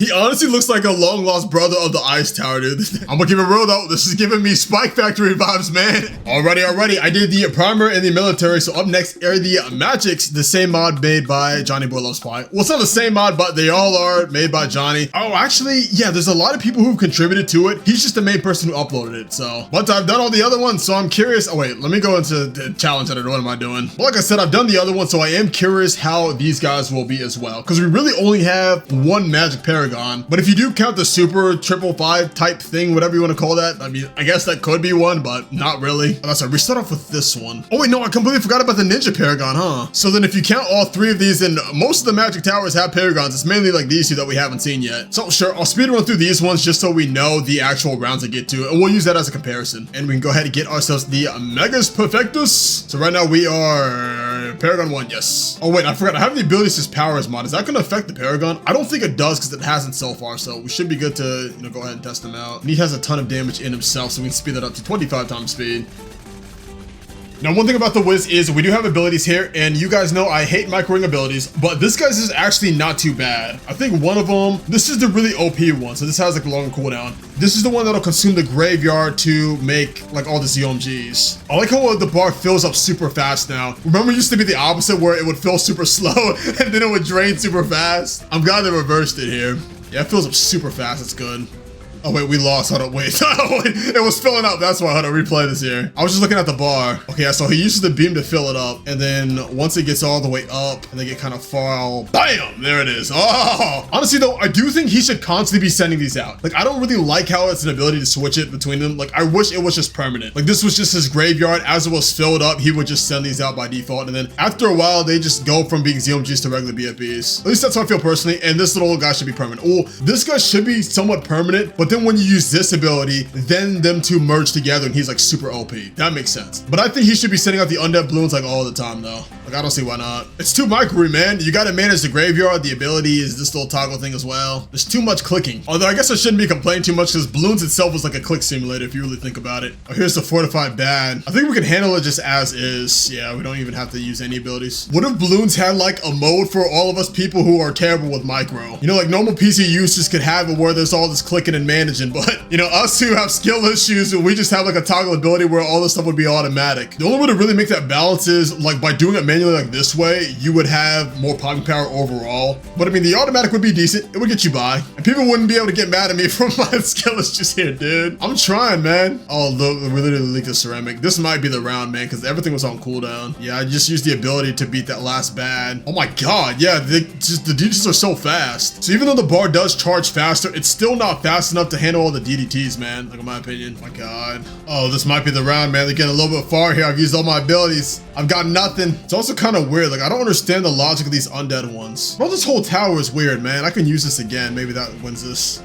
He honestly looks like a long lost brother of the Ice Tower, dude. I'm gonna keep it real though. This is giving me Spike Factory vibes, man. Alrighty. I did the primer and the military. So up next are the magics, the same mod made by Johnny Boy Loves Spy. Well, it's not the same mod, but they all are made by Johnny. Oh, actually, yeah, there's a lot of people who've contributed to it. He's just the main person who uploaded it. So, but I've done all the other ones, so I'm curious. Oh wait, let me go into the challenge editor. What am I doing? Well, like I said, I've done the other one, so I am curious how these guys will be as well. Because we really only have one magic Paragon. But if you do count the super 555 type thing, whatever you want to call that, I mean, I guess that could be one, but not really. Oh, that's right. We start off with this one. Oh wait, no, I completely forgot about the Ninja Paragon, huh? So then if you count all three of these, then most of the magic towers have Paragons. It's mainly like these two that we haven't seen yet. So sure, I'll speed run through these ones just so we know the actual rounds to get to, and we'll use that as a comparison. And we can go ahead and get ourselves the Megas Perfectus. So right now we are Paragon 1, yes. Oh wait, I forgot. I have the ability to power as mod. Is that going to affect the Paragon? I don't think it does because it hasn't so far. So we should be good to, go ahead and test him out. And he has a ton of damage in himself, so we can speed that up to 25 times speed. Now, one thing about the Wiz is we do have abilities here, and you guys know I hate micro-ring abilities, but this guy's is actually not too bad. I think one of them, this is the really OP one, so this has like a long cooldown. This is the one that'll consume the graveyard to make like all the ZOMGs. I like how the bar fills up super fast now. Remember, it used to be the opposite where it would fill super slow and then it would drain super fast. I'm glad they reversed it here. Yeah, it fills up super fast. It's good. Oh wait, we lost. Hold on, wait. It was filling up. That's why. Hold on, replay this here. I was just looking at the bar. Okay, yeah, so he uses the beam to fill it up, and then once it gets all the way up and they get kind of far, bam! There it is. Oh! Honestly though, I do think he should constantly be sending these out. Like, I don't really like how it's an ability to switch it between them. Like, I wish it was just permanent. Like, this was just his graveyard. As it was filled up, he would just send these out by default, and then after a while, they just go from being ZOMGs to regular BFBs. At least that's how I feel personally, and this little guy should be permanent. Oh, this guy should be somewhat permanent, but then when you use this ability, then them two merge together and he's like super OP. That makes sense. But I think he should be sending out the undead Bloons like all the time though. Like, I don't see why not. It's too micro, man. You gotta manage the graveyard. The ability is this little toggle thing as well. There's too much clicking. Although I guess I shouldn't be complaining too much because Bloons itself was like a click simulator if you really think about it. Oh, here's the fortified bad. I think we can handle it just as is. Yeah, we don't even have to use any abilities. What if Bloons had like a mode for all of us people who are terrible with micro? You know, like normal PC users could have it where there's all this clicking and managing, but you know, us who have skill issues, we just have like a toggle ability where all this stuff would be automatic. The only way to really make that balance is like by doing it manually like this way, you would have more popping power overall. But I mean, the automatic would be decent. It would get you by. And people wouldn't be able to get mad at me for my skill issues here, dude. I'm trying, man. Oh, look, we literally leaked the ceramic. This might be the round, man, because everything was on cooldown. Yeah, I just used the ability to beat that last bad. Oh my God, yeah, the DDTs are so fast. So even though the bar does charge faster, it's still not fast enough to handle all the DDTs, man. Like, in my opinion. Oh my God. Oh, this might be the round, man. They're getting a little bit far here. I've used all my abilities. I've got nothing. It's also kind of weird. Like, I don't understand the logic of these undead ones. Bro, this whole tower is weird, man. I can use this again. Maybe that wins this.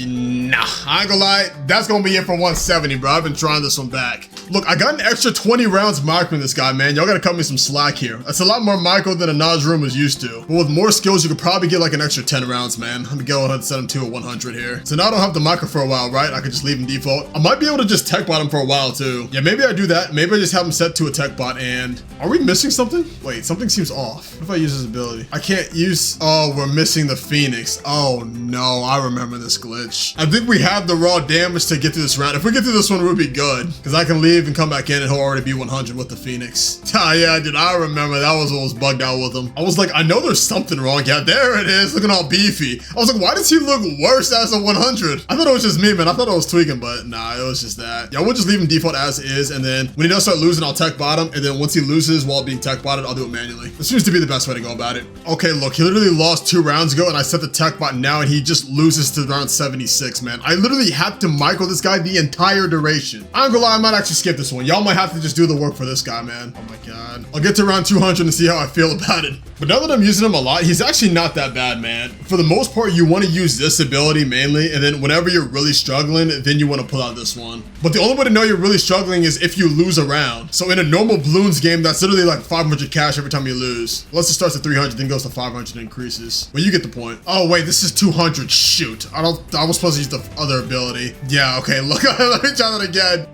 Nah, I ain't gonna lie. That's gonna be it for 170, bro. I've been trying this one back. Look, I got an extra 20 rounds microing this guy, man. Y'all gotta cut me some slack here. That's a lot more micro than a Nojroom is used to. But with more skills, you could probably get like an extra 10 rounds, man. I'm gonna go ahead and set him to a 100 here. So now I don't have the micro for a while, right? I could just leave him default. I might be able to just tech bot him for a while too. Yeah, maybe I do that. Maybe I just have him set to a tech bot. And are we missing something? Wait, something seems off. What if I use his ability? I can't use, oh, we're missing the Phoenix. Oh no, I remember this glitch. I think we have the raw damage to get through this round. If we get through this one, we'll be good. Because I can leave and come back in and he'll already be 100 with the Phoenix. Ah, yeah, dude, I remember. That was what was bugged out with him. I was like, I know there's something wrong. Yeah, there it is. Looking all beefy. I was like, why does he look worse as a 100? I thought it was just me, man. I thought I was tweaking, but nah, it was just that. Yeah, we'll just leave him default as is. And then when he does start losing, I'll tech bot him. And then once he loses while being tech botted, I'll do it manually. This seems to be the best way to go about it. Okay, look, he literally lost 2 rounds ago and I set the tech bot now and he just loses to round 76, man. I literally had to micro this guy the entire duration. I'm gonna lie, I might actually skip this one. Y'all might have to just do the work for this guy, man. Oh my God. I'll get to round 200 and see how I feel about it. But now that I'm using him a lot, he's actually not that bad, man. For the most part, you want to use this ability mainly, and then whenever you're really struggling, then you want to pull out this one. But the only way to know you're really struggling is if you lose a round. So in a normal Bloons game, that's literally like 500 cash every time you lose. Unless it starts at 300, then goes to 500 and increases. But you get the point. Oh wait, this is 200. Shoot. I was supposed to use the other ability. Yeah, okay, look, let me try that again.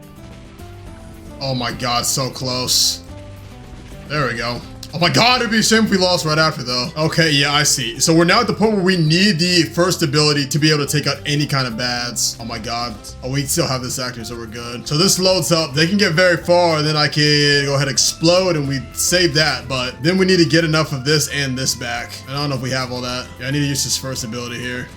Oh my God, so close. There we go. Oh my god, it'd be a shame if we lost right after though. Okay, yeah, I see. So we're now at the point where we need the first ability to be able to take out any kind of bads. Oh my god. Oh, we still have this active, so we're good. So this loads up. They can get very far, and then I can go ahead and explode, and we save that. But then we need to get enough of this and this back. I don't know if we have all that. Yeah, I need to use this first ability here.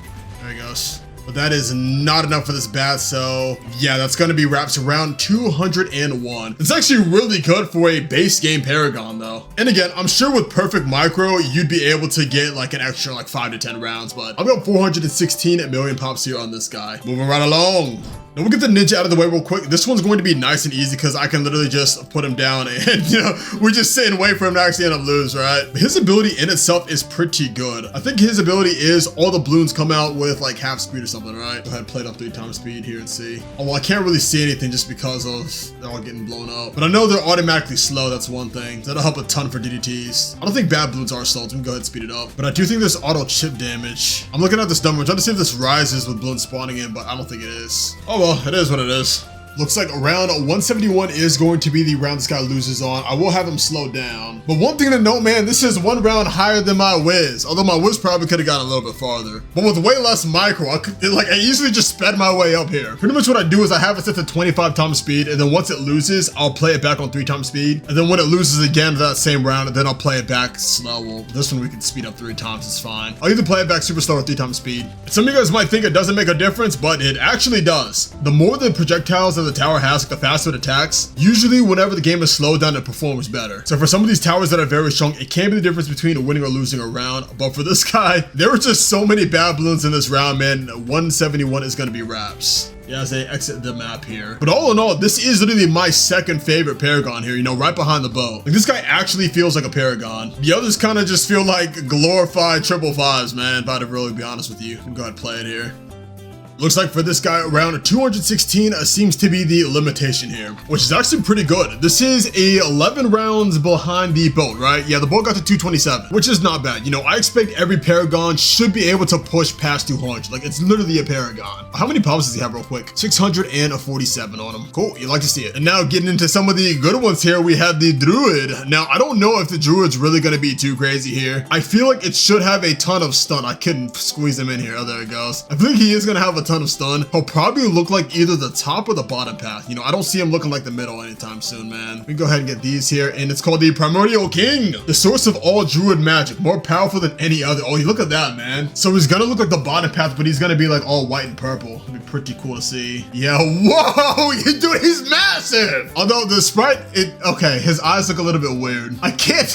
There he goes. But that is not enough for this bat, so yeah, that's gonna be wraps around 201. It's actually really good for a base game Paragon though. And again, I'm sure with perfect micro, you'd be able to get like an extra like 5 to 10 rounds, but I've got 416 million pops here on this guy. Moving right along. Now we'll get the ninja out of the way real quick. This one's going to be nice and easy because I can literally just put him down and, you know, we're just sitting and wait for him to actually end up lose, right? But his ability in itself is pretty good. I think his ability is all the Bloons come out with like half speed or something, right? Go ahead and play it up 3 times speed here and see. Oh, well, I can't really see anything just because of they're all getting blown up. But I know they're automatically slow. That's one thing. That'll help a ton for DDTs. I don't think bad Bloons are slow, so we can go ahead and speed it up. But I do think there's auto chip damage. I'm looking at this number, trying to see if this rises with Bloons spawning in, but I don't think it is. Oh, well, it is what it is. Looks like round 171 is going to be the round this guy loses on. I will have him slow down. But one thing to note, man, this is 1 round higher than my whiz. Although my whiz probably could have gotten a little bit farther. But with way less micro, I easily just sped my way up here. Pretty much what I do is I have it set to 25 times speed, and then once it loses, I'll play it back on 3 times speed. And then when it loses again that same round, then I'll play it back slow. Well, this one we can speed up 3 times, it's fine. I'll either play it back super slow or 3 times speed. Some of you guys might think it doesn't make a difference, but it actually does. The more the projectiles that the tower has, like the faster it attacks, usually whenever the game is slowed down, it performs better. So for some of these towers that are very strong, it can be the difference between winning or losing a round. But for this guy, there were just so many bad Bloons in this round, man. 171 is going to be wraps. Yeah, as they exit the map here. But all in all, this is literally my second favorite Paragon here, you know, right behind the bow. Like, this guy actually feels like a Paragon. The others kind of just feel like glorified 555s, man, if I had to really be honest with you. Go ahead and play it here. Looks like for this guy, around 216 seems to be the limitation here, which is actually pretty good. This is 11 rounds behind the boat, right? Yeah, the boat got to 227, which is not bad. You know, I expect every Paragon should be able to push past 200. Like, it's literally a Paragon. How many pops does he have real quick? 647 on him. Cool, you like to see it. And now getting into some of the good ones here, we have the Druid. Now, I don't know if the Druid's really going to be too crazy here. I feel like it should have a ton of stun. I couldn't squeeze him in here. Oh, there it goes. I think he is going to have a ton of stun. He'll probably look like either the top or the bottom path. You know, I don't see him looking like the middle anytime soon, man. We can go ahead and get these here, and it's called the Primordial King, the source of all Druid magic, more powerful than any other. Oh, look at that, man. So he's gonna look like the bottom path, but he's gonna be like all white and purple. It'll be pretty cool to see. Yeah, whoa, dude, he's massive. Although the sprite, okay, his eyes look a little bit weird. I can't.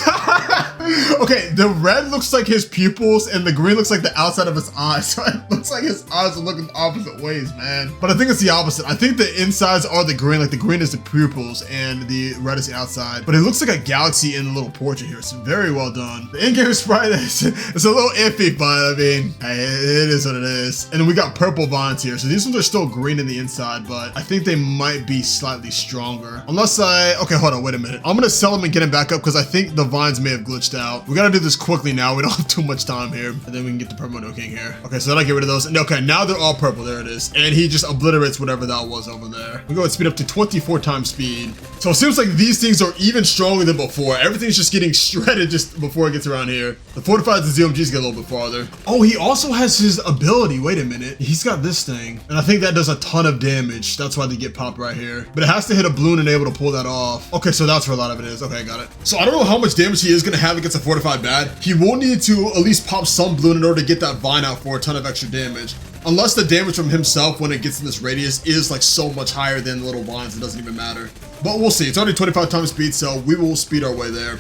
Okay, the red looks like his pupils, and the green looks like the outside of his eyes. So it looks like his eyes are looking opposite ways, man. But I think it's the opposite. I think the insides are the green, like the green is the pupils and the red is the outside. But it looks like a galaxy in the little portrait here. It's very well done. The in-game sprite is it's a little iffy, but I mean, hey, it is what it is. And then we got purple vines here. So these ones are still green in the inside, but I think they might be slightly stronger. Unless okay, hold on, wait a minute. I'm gonna sell them and get them back up because I think the vines may have glitched out. We gotta do this quickly now. We don't have too much time here. And then we can get the Primordial King here. Okay, so then I get rid of those. And okay, now they're all purple. There it is. And he just obliterates whatever that was over there. We go and speed up to 24 times speed. So it seems like these things are even stronger than before. Everything's just getting shredded just before it gets around here. The fortified ZOMGs get a little bit farther. Oh, he also has his ability. Wait a minute. He's got this thing. And I think that does a ton of damage. That's why they get popped right here. But it has to hit a Bloon and able to pull that off. Okay, so that's where a lot of it is. Okay, got it. So I don't know how much damage he is going to have against a fortified bad. He will need to at least pop some Bloon in order to get that vine out for a ton of extra damage. Unless the damage from himself when it gets in this radius is like so much higher than the little vines, it doesn't even matter. But we'll see. It's already 25 times speed, so we will speed our way there.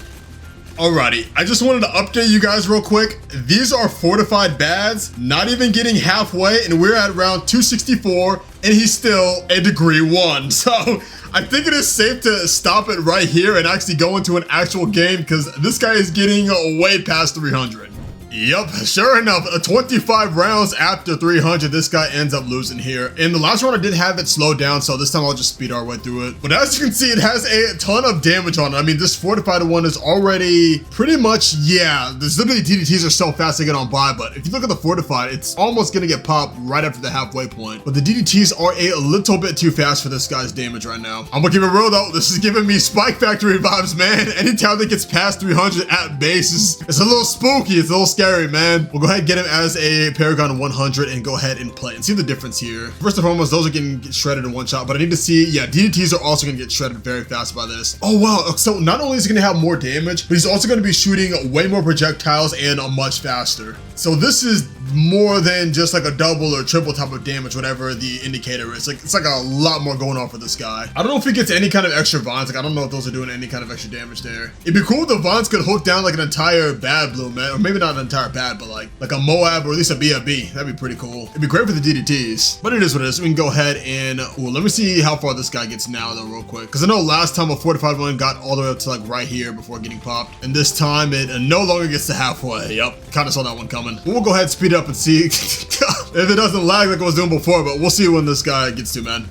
Alrighty, I just wanted to update you guys real quick. These are fortified bads, not even getting halfway, and we're at round 264, and he's still a degree 1. So I think it is safe to stop it right here and actually go into an actual game because this guy is getting way past 300. Yep, sure enough, 25 rounds after 300, this guy ends up losing here. In the last round, I did have it slowed down, so this time I'll just speed our way through it. But as you can see, it has a ton of damage on it. I mean, this fortified one is already pretty much, yeah, there's literally DDTs are so fast they get on by, but if you look at the fortified, it's almost gonna get popped right after the halfway point. But the DDTs are a little bit too fast for this guy's damage right now. I'm gonna keep it real though, this is giving me Spike Factory vibes, man. Anytime that gets past 300 at base, it's a little spooky, it's a little scary, man. We'll go ahead and get him as a Paragon 100 and go ahead and play and see the difference here. First and foremost, those are getting shredded in one shot, but I need to see, yeah, DDTs are also gonna get shredded very fast by this. Oh wow, so not only is he gonna have more damage, but he's also gonna be shooting way more projectiles and much faster. So this is more than just like a double or triple type of damage, whatever the indicator is. Like, it's like a lot more going on for this guy. I don't know if he gets any kind of extra vines. Like, I don't know if those are doing any kind of extra damage there. It'd be cool if the vines could hook down like an entire bad blue, man. Or maybe not an entire bad, but like a Moab or at least a BFB. That'd be pretty cool. It'd be great for the DDTs, but it is what it is. We can go ahead and, ooh, let me see how far this guy gets now though real quick. Cause I know last time a fortified one got all the way up to like right here before getting popped. And this time it no longer gets to halfway. Yep, kind of saw that one coming. But we'll go ahead and speed up and see if it doesn't lag like I was doing before, but we'll see when this guy gets to, man.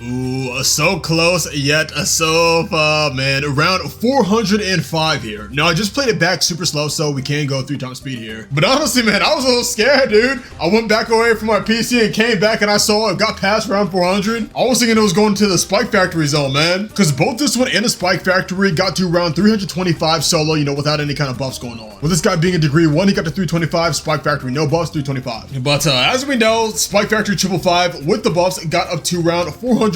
Ooh, so close yet so far, man. Around 405 here. Now, I just played it back super slow, so we can go 3 times speed here. But honestly, man, I was a little scared, dude. I went back away from my PC and came back and I saw it got past round 400. I was thinking it was going to the Spike Factory zone, man. Because both this one and the Spike Factory got to round 325 solo, you know, without any kind of buffs going on. With this guy being a degree 1, he got to 325. Spike Factory, no buffs, 325. But as we know, Spike Factory 555 with the buffs got up to round 460,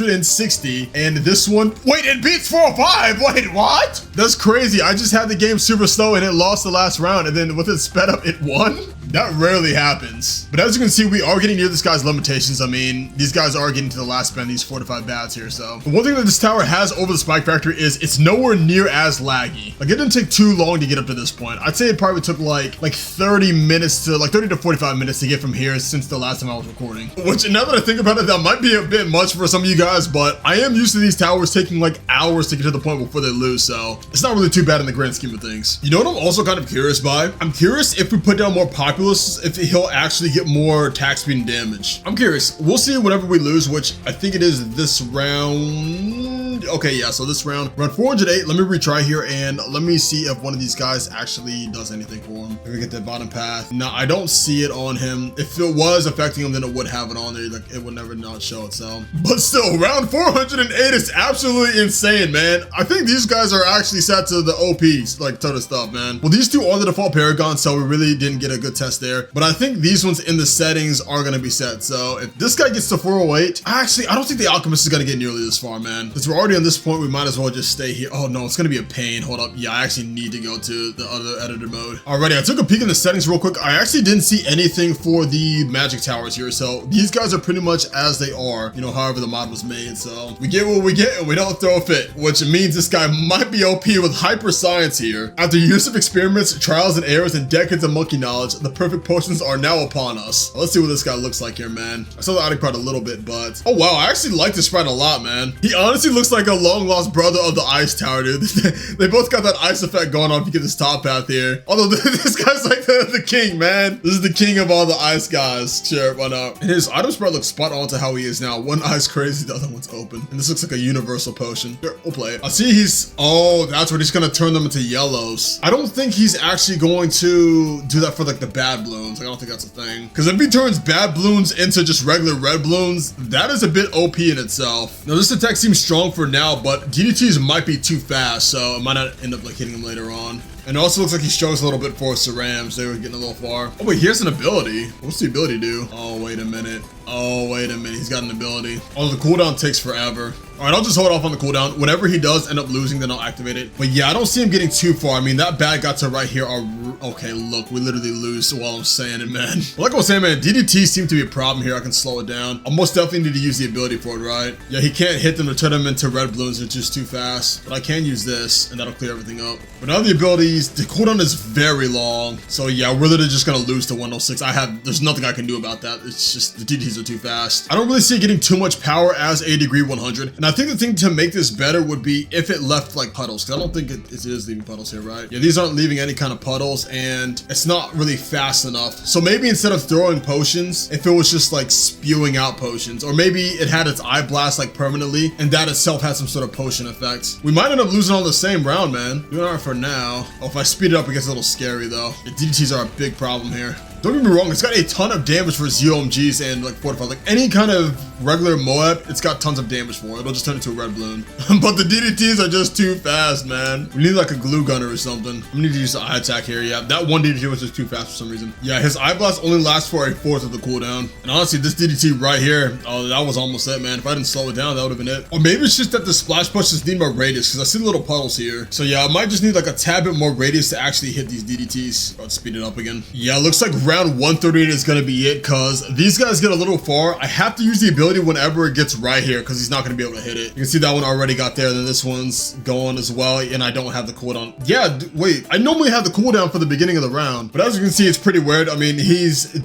and this one, wait, it beats 405. Wait, what? That's crazy. I just had the game super slow and it lost the last round, and then with it sped up, it won. That rarely happens. But as you can see, we are getting near this guy's limitations. I mean, these guys are getting to the last spend, these fortified bats here. So the one thing that this tower has over the Spike Factory is it's nowhere near as laggy. Like, it didn't take too long to get up to this point. I'd say it probably took like 30 minutes to like 30 to 45 minutes to get from here since the last time I was recording. Which, now that I think about it, that might be a bit much for some of you guys, but I am used to these towers taking like hours to get to the point before they lose, so it's not really too bad in the grand scheme of things. You know what I'm also kind of curious by? I'm curious if we put down more populace, if he'll actually get more attack speed and damage. I'm curious. We'll see whenever we lose, which I think it is this round. Okay, yeah, so this round 408. Let me retry here and let me see if one of these guys actually does anything for him. If we get that bottom path. No, I don't see it on him. If it was affecting him, then it would have it on there. Like, it would never not show itself. But still, round 408 is absolutely insane, man. I think these guys are actually set to the OPs, like ton of stuff, man. Well, these two are the default Paragon, so we really didn't get a good test there. But I think these ones in the settings are gonna be set. So if this guy gets to 408, I don't think the Alchemist is gonna get nearly this far, man. Since we're already on this point, we might as well just stay here. Oh no, it's gonna be a pain. Hold up. Yeah, I actually need to go to the other editor mode. Alrighty, I took a peek in the settings real quick. I actually didn't see anything for the magic towers here. So these guys are pretty much as they are, you know, however the mod was made. So we get what we get and we don't throw a fit, which means this guy might be OP with hyper science here. After years of experiments, trials and errors, and decades of monkey knowledge, the perfect potions are now upon us. Let's see what this guy looks like here, man. I saw the Attic part a little bit, but oh wow, I actually like this sprite a lot, man. He honestly looks like a long lost brother of the ice tower, dude. They both got that ice effect going on if you get this top path here. Although this guy's like the king, man. This is the king of all the ice guys. Sure, why not? And his item sprite looks spot on to how he is now. One eye's crazy, the other one's open. And this looks like a universal potion. Sure, we'll play it. I see oh, that's what he's gonna turn them into yellows. I don't think he's actually going to do that for like the bad Bloons. I don't think that's a thing. Because if he turns bad Bloons into just regular red Bloons, that is a bit OP in itself. Now this attack seems strong for now, but DDTs might be too fast, so it might not end up like hitting him later on. And it also looks like he struggles a little bit for Cerams. They were getting a little far. Oh wait, he has an ability. What's the ability do? Oh, wait a minute. Oh, wait a minute. He's got an ability. Oh, the cooldown takes forever. All right, I'll just hold off on the cooldown. Whenever he does end up losing, then I'll activate it. But yeah, I don't see him getting too far. I mean, that bad got to right here. Okay, look, we literally lose while I'm saying it, man. Like I was saying, man, DDT seem to be a problem here. I can slow it down. I most definitely need to use the ability for it, right? Yeah, he can't hit them to turn them into red Bloons. It's just too fast. But I can use this, and that'll clear everything up. But now the abilities, the cooldown is very long. So yeah, we're literally just gonna lose to 106. There's nothing I can do about that. It's just the DDTs are too fast. I don't really see it getting too much power as a degree 100. And I think the thing to make this better would be if it left like puddles, because I don't think it is leaving puddles here, right? Yeah, these aren't leaving any kind of puddles. spells and it's not really fast enough. So maybe instead of throwing potions, if it was just like spewing out potions, or maybe it had its eye blast like permanently and that itself had some sort of potion effect. We might end up losing all the same round, man. Doing alright for now. Oh, if I speed it up, it gets a little scary though. The DDTs are a big problem here. Don't get me wrong, it's got a ton of damage for ZOMGs and like fortified. Like any kind of regular Moab, it's got tons of damage for. It'll just turn into a red balloon. But the DDTs are just too fast, man. We need like a glue gunner or something. We need to use the eye attack here. Yeah, that one DDT was just too fast for some reason. Yeah, his eye blast only lasts for 1/4 of the cooldown. And honestly, this DDT right here, oh, that was almost it, man. If I didn't slow it down, that would have been it. Or maybe it's just that the splash push just need more radius because I see the little puddles here. So yeah, I might just need like a tad bit more radius to actually hit these DDTs. Let's speed it up again. Yeah, it looks like round 138 is gonna be it because these guys get a little far. I have to use the ability whenever it gets right here because he's not gonna be able to hit it. You can see that one already got there, then this one's going as well, and I don't have the cooldown. Yeah, wait, I normally have the cooldown for the beginning of the round, but as you can see, it's pretty weird. I mean,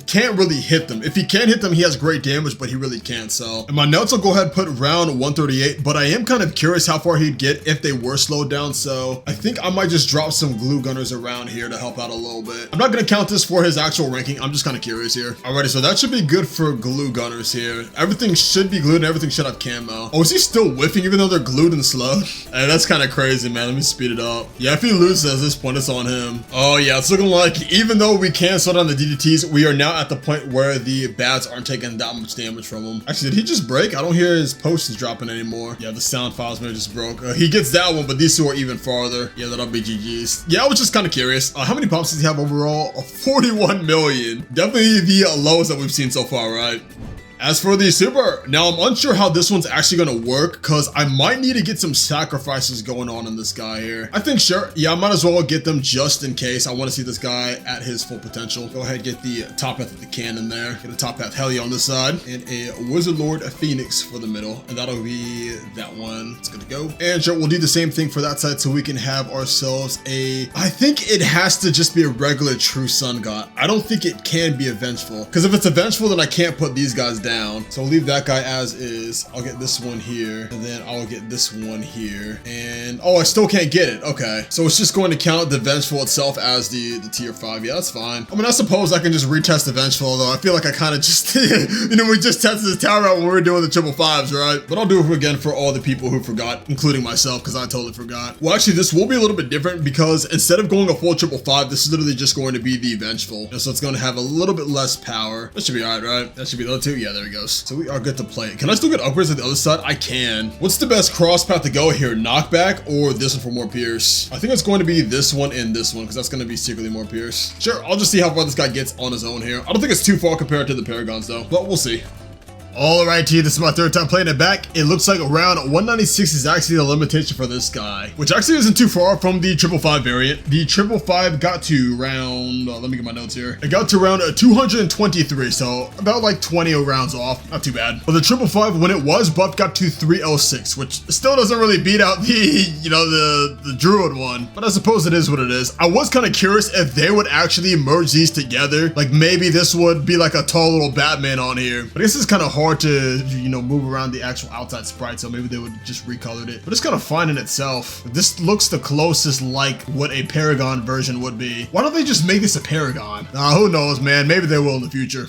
can't really hit them. If he can hit them, he has great damage, but he really can't. So, and my notes will go ahead and put round 138, but I am kind of curious how far he'd get if they were slowed down. So I think I might just drop some glue gunners around here to help out a little bit. I'm not gonna count this for his actual ranking. I'm just kind of curious here. Alrighty, so that should be good for glue gunners here. Everything should be glued and everything should have camo. Oh, is he still whiffing even though they're glued and slowed? Hey, that's kind of crazy, man. Let me speed it up. Yeah, if he loses at this point, it's on him. Oh yeah, it's looking like even though we can slow down the DDTs, we are now at the point where the bats aren't taking that much damage from him. Actually, did he just break? I don't hear his potions dropping anymore. Yeah, the sound files may have just broke. He gets that one, but these two are even farther. Yeah, that'll be GG's. Yeah, I was just kind of curious. How many pops does he have overall? 41 million. Definitely the lowest that we've seen so far, right? As for the super, now I'm unsure how this one's actually gonna work because I might need to get some sacrifices going on in this guy here. I think sure, yeah, I might as well get them just in case. I want to see this guy at his full potential. Go ahead, get the top path of the cannon there. Get a top path heli on this side and a Wizard Lord Phoenix for the middle, and that'll be that one. It's good to go. And sure, we'll do the same thing for that side so we can have ourselves I think it has to just be a regular true sun god. I don't think it can be a vengeful because if it's a vengeful, then I can't put these guys down. So I'll leave that guy as is. I'll get this one here, and then I'll get this one here. And oh, I still can't get it. Okay, so it's just going to count the vengeful itself as the tier 5. Yeah, that's fine. I mean, I suppose I can just retest the vengeful, although I feel like I kind of just you know, we just tested this tower out when we were doing the 555s, right? But I'll do it again for all the people who forgot, including myself, because I totally forgot. Well, actually, this will be a little bit different because instead of going a full 555, this is literally just going to be the vengeful. You know, so it's going to have a little bit less power. That should be all right, right? That should be the other two. Yeah, there we go. So we are good to play. Can I still get upgrades at the other side? I can. What's the best cross path to go here? Knockback or this one for more pierce? I think it's going to be this one and this one because that's going to be secretly more pierce. Sure, I'll just see how far this guy gets on his own here. I don't think it's too far compared to the Paragons though, but we'll see. Alright, T, this is my third time playing it back. It looks like around 196 is actually the limitation for this guy, which actually isn't too far from the 555 variant. The 555 got to round, let me get my notes here. It got to round 223, so about like 20 rounds off. Not too bad. But the 555, when it was buffed, got to 306, which still doesn't really beat out the, you know, the Druid one. But I suppose it is what it is. I was kind of curious if they would actually merge these together. Like maybe this would be like a tall little Batman on here. But I guess it's kind of hard to, you know, move around the actual outside sprite, so maybe they would just recolored it. But it's kind of fine in itself. This looks the closest like what a Paragon version would be. Why don't they just make this a Paragon? Who knows, man? Maybe they will in the future.